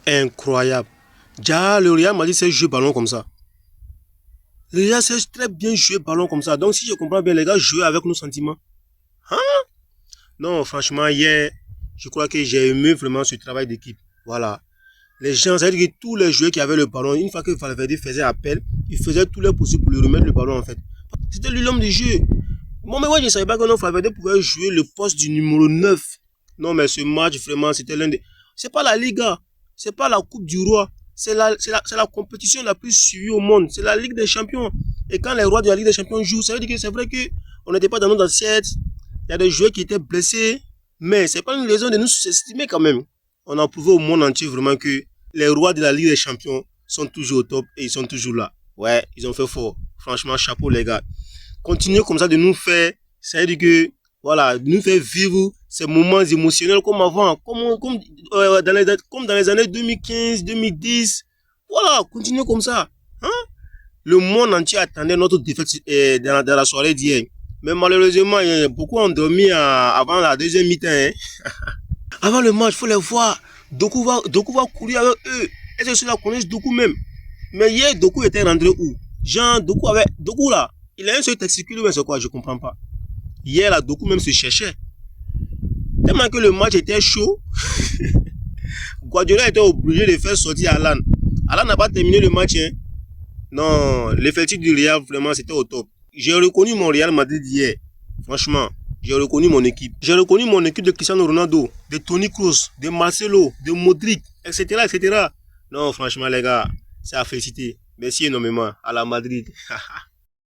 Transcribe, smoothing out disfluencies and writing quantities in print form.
incroyable. Déjà, le Real Madrid sait jouer ballon comme ça. Le Real sait très bien jouer ballon comme ça. Donc, si je comprends bien, les gars jouaient avec nos sentiments. Hein? Non, franchement, hier, je crois que j'ai aimé vraiment ce travail d'équipe. Voilà. Les gens, ça veut dire que tous les joueurs qui avaient le ballon, une fois que Valverde faisait appel, ils faisaient tout leur possible pour lui remettre le ballon en fait. C'était lui l'homme du jeu. Moi, mais moi, je ne savais pas que non, Valverde pouvait jouer le poste du numéro 9. Non, mais ce match, vraiment, c'était l'un des... C'est pas la Liga, c'est pas la Coupe du Roi, c'est la compétition la plus suivie au monde. C'est la Ligue des Champions. Et quand les rois de la Ligue des Champions jouent, ça veut dire que c'est vrai qu'on n'était pas dans nos assiettes. Il y a des joueurs qui étaient blessés. Mais c'est pas une raison de nous sous-estimer quand même. On a prouvé au monde entier vraiment que les rois de la Ligue des Champions sont toujours au top et ils sont toujours là. Ouais, ils ont fait fort. Franchement, chapeau les gars. Continuez comme ça de nous faire, ça veut dire que, voilà, de nous faire vivre ces moments émotionnels comme avant, comme dans les années 2015, 2010. Voilà, continuez comme ça. Hein? Le monde entier attendait notre défaite dans la soirée d'hier. Mais malheureusement, beaucoup ont dormi avant la deuxième mi-temps. Hein? Avant le match, il faut les voir. Doku va courir avec eux. Est-ce que ceux-là connaissent Doku même? Mais hier, Doku était rentré où? Jean, Doku là, il a un seul testicule, mais c'est quoi? Je comprends pas. Hier, là, Doku même se cherchait. Tellement que le match était chaud, Guardiola était obligé de faire sortir Alan. Alan n'a pas terminé le match. Hein. Non, l'effectif du Real, vraiment, c'était au top. J'ai reconnu mon Real Madrid hier. Franchement, j'ai reconnu mon équipe. J'ai reconnu mon équipe de Cristiano Ronaldo, de Toni Kroos, de Marcelo, de Modric, etc., etc. Non, franchement, les gars, c'est à féliciter. Merci énormément à la Madrid.